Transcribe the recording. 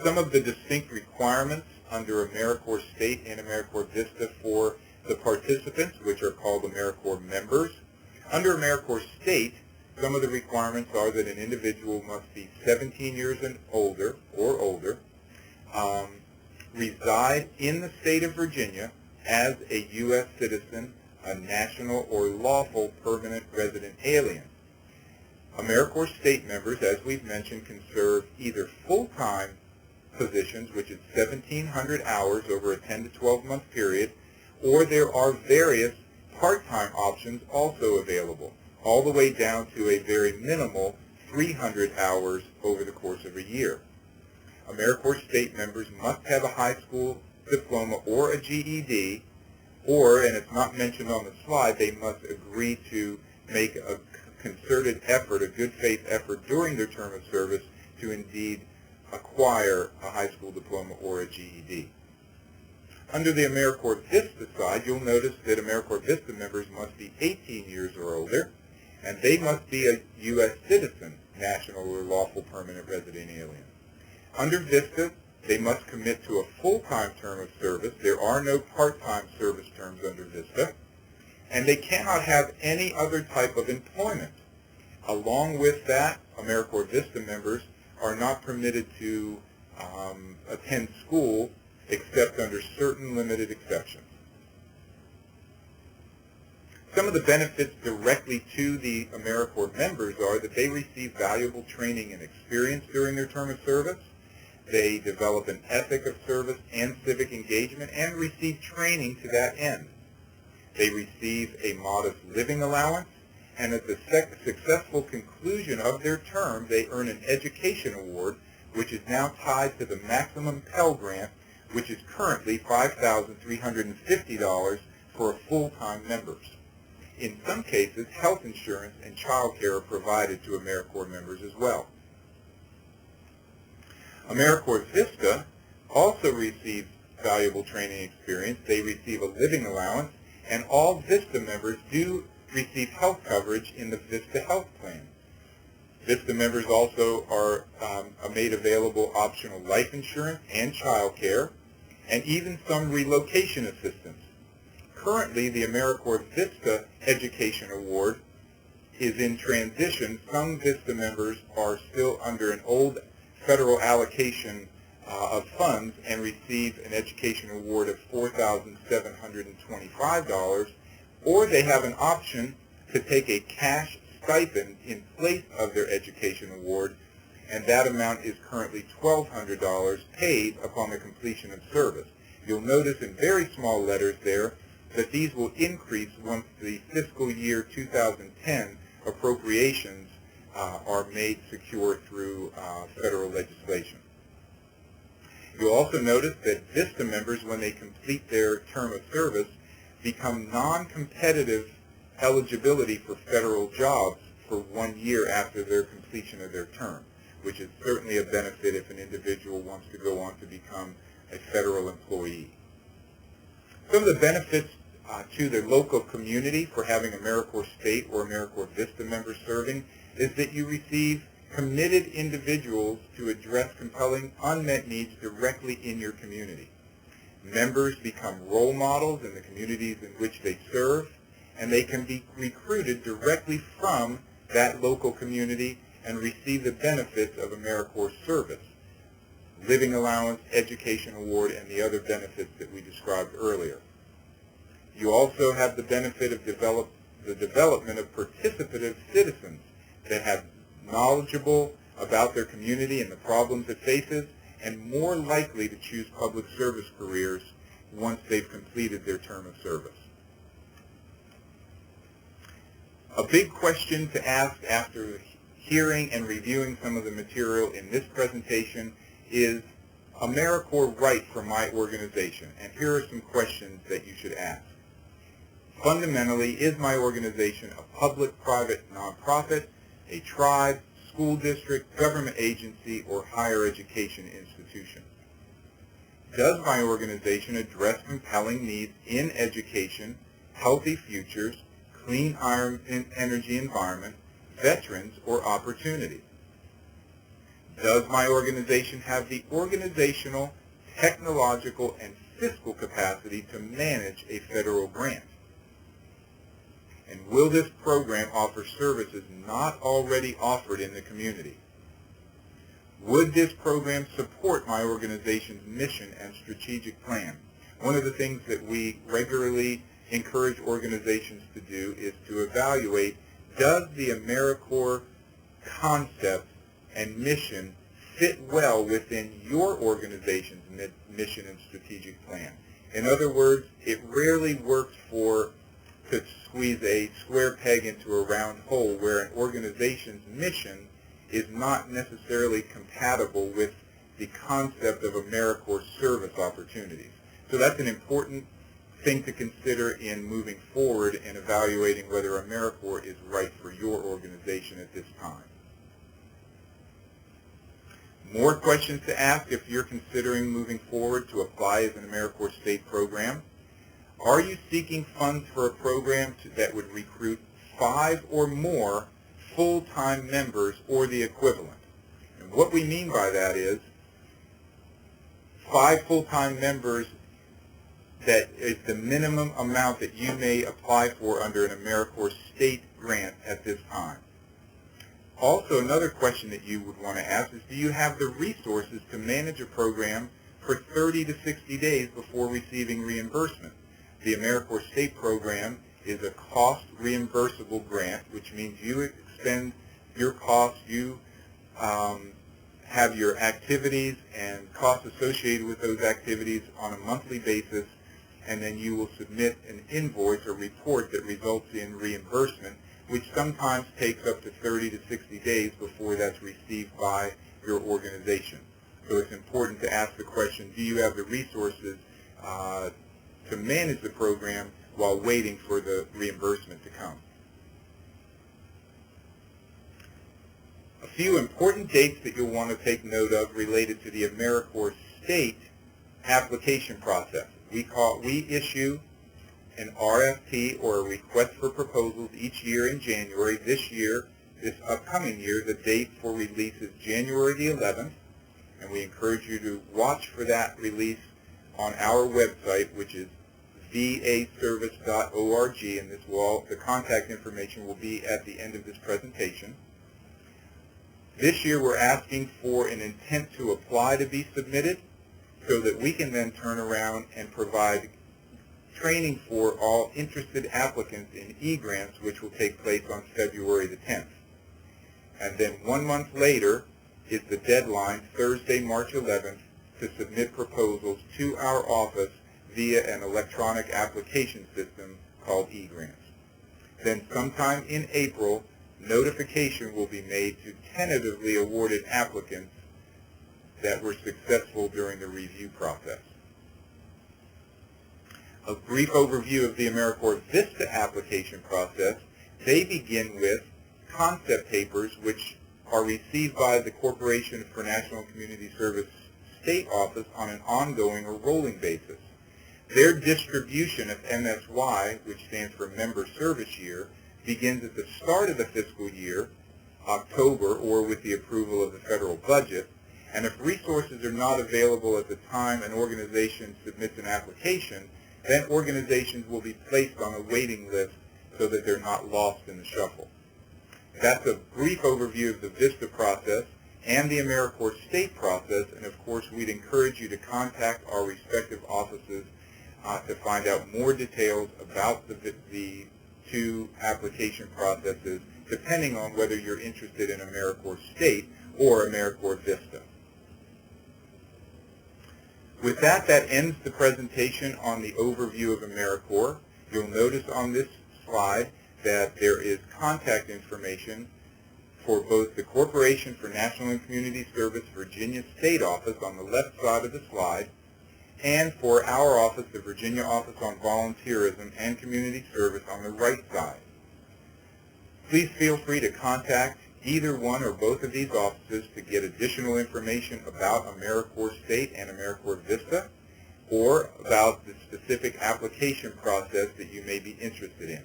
Some of the distinct requirements under AmeriCorps State and AmeriCorps Vista for the participants, which are called AmeriCorps members. Under AmeriCorps State, some of the requirements are that an individual must be 17 years and older, reside in the state of Virginia as a U.S. citizen, a national or lawful permanent resident alien. AmeriCorps State members, as we've mentioned, can serve either full-time positions, which is 1,700 hours over a 10 to 12 month period, or there are various part-time options also available, all the way down to a very minimal 300 hours over the course of a year. AmeriCorps State members must have a high school diploma or a GED, or, and it's not mentioned on the slide, they must agree to make a concerted effort, a good faith effort during their term of service to indeed acquire a high school diploma or a GED. Under the AmeriCorps Vista side, you'll notice that AmeriCorps Vista members must be 18 years or older, and they must be a U.S. citizen, national or lawful permanent resident alien. Under Vista, they must commit to a full-time term of service. There are no part-time service terms under Vista, and they cannot have any other type of employment. Along with that, AmeriCorps Vista members are not permitted to attend school except under certain limited exceptions. Some of the benefits directly to the AmeriCorps members are that they receive valuable training and experience during their term of service. They develop an ethic of service and civic engagement and receive training to that end. They receive a modest living allowance, and at the successful conclusion of their term, they earn an education award, which is now tied to the maximum Pell Grant, which is currently $5,350 for full-time members. In some cases, health insurance and child care are provided to AmeriCorps members as well. AmeriCorps Vista also receives valuable training experience. They receive a living allowance, and all Vista members do receive health coverage in the Vista Health Plan. Vista members also are made available optional life insurance and child care, and even some relocation assistance. Currently, the AmeriCorps Vista Education Award is in transition. Some Vista members are still under an old federal allocation of funds and receive an education award of $4,725, or they have an option to take a cash stipend in place of their education award, and that amount is currently $1,200 paid upon the completion of service. You'll notice in very small letters there that these will increase once the fiscal year 2010 appropriations are made secure through federal legislation. You'll also notice that Vista members, when they complete their term of service, become non-competitive eligibility for federal jobs for 1 year after their completion of their term, which is certainly a benefit if an individual wants to go on to become a federal employee. Some of the benefits to the local community for having AmeriCorps State or AmeriCorps Vista members serving is that you receive committed individuals to address compelling unmet needs directly in your community. Members become role models in the communities in which they serve, and they can be recruited directly from that local community and receive the benefits of AmeriCorps service, living allowance, education award, and the other benefits that we described earlier. You also have the benefit of the development of participative citizens that have knowledgeable about their community and the problems it faces, and more likely to choose public service careers once they've completed their term of service. A big question to ask after hearing and reviewing some of the material in this presentation is AmeriCorps right for my organization? And here are some questions that you should ask. Fundamentally, is my organization a public-private nonprofit, a tribe, school district, government agency, or higher education institution? Does my organization address compelling needs in education, healthy futures, clean energy environment, veterans, or opportunity? Does my organization have the organizational, technological, and fiscal capacity to manage a federal grant? And will this program offer services not already offered in the community? Would this program support my organization's mission and strategic plan? One of the things that we regularly encourage organizations to do is to evaluate, does the AmeriCorps concept and mission fit well within your organization's mission and strategic plan? In other words, it rarely works to squeeze a square peg into a round hole, where an organization's mission is not necessarily compatible with the concept of AmeriCorps service opportunities. So that's an important thing to consider in moving forward and evaluating whether AmeriCorps is right for your organization at this time. More questions to ask if you're considering moving forward to apply as an AmeriCorps state program. Are you seeking funds for a program that would recruit 5 or more full-time members or the equivalent? And what we mean by that is 5 full-time members, that is the minimum amount that you may apply for under an AmeriCorps state grant at this time. Also, another question that you would want to ask is, do you have the resources to manage a program for 30 to 60 days before receiving reimbursement? The AmeriCorps state program is a cost reimbursable grant, which means you expend your costs, you have your activities and costs associated with those activities on a monthly basis, and then you will submit an invoice or report that results in reimbursement, which sometimes takes up to 30 to 60 days before that's received by your organization. So it's important to ask the question, do you have the resources to manage the program while waiting for the reimbursement to come? A few important dates that you'll want to take note of related to the AmeriCorps state application process. We issue an RFP, or a request for proposals, each year in January. This upcoming year, the date for release is January the 11th, and we encourage you to watch for that release on our website, which is vaservice.org, and the contact information will be at the end of this presentation. This year we're asking for an intent to apply to be submitted, so that we can then turn around and provide training for all interested applicants in e-grants, which will take place on February the 10th. And then 1 month later is the deadline, Thursday, March 11th, to submit proposals to our office via an electronic application system called e-grants. Then sometime in April, notification will be made to tentatively awarded applicants that were successful during the review process. A brief overview of the AmeriCorps VISTA application process. They begin with concept papers, which are received by the Corporation for National and Community Service State Office on an ongoing or rolling basis. Their distribution of MSY, which stands for Member Service Year, begins at the start of the fiscal year, October, or with the approval of the federal budget. And if resources are not available at the time an organization submits an application, then organizations will be placed on a waiting list so that they're not lost in the shuffle. That's a brief overview of the VISTA process and the AmeriCorps state process, and of course we'd encourage you to contact our respective offices to find out more details about the two application processes, depending on whether you're interested in AmeriCorps state or AmeriCorps VISTA. With that, that ends the presentation on the overview of AmeriCorps. You'll notice on this slide that there is contact information for both the Corporation for National and Community Service Virginia State Office on the left side of the slide, and for our office, the Virginia Office on Volunteerism and Community Service, on the right side. Please feel free to contact either one or both of these offices to get additional information about AmeriCorps State and AmeriCorps VISTA, or about the specific application process that you may be interested in.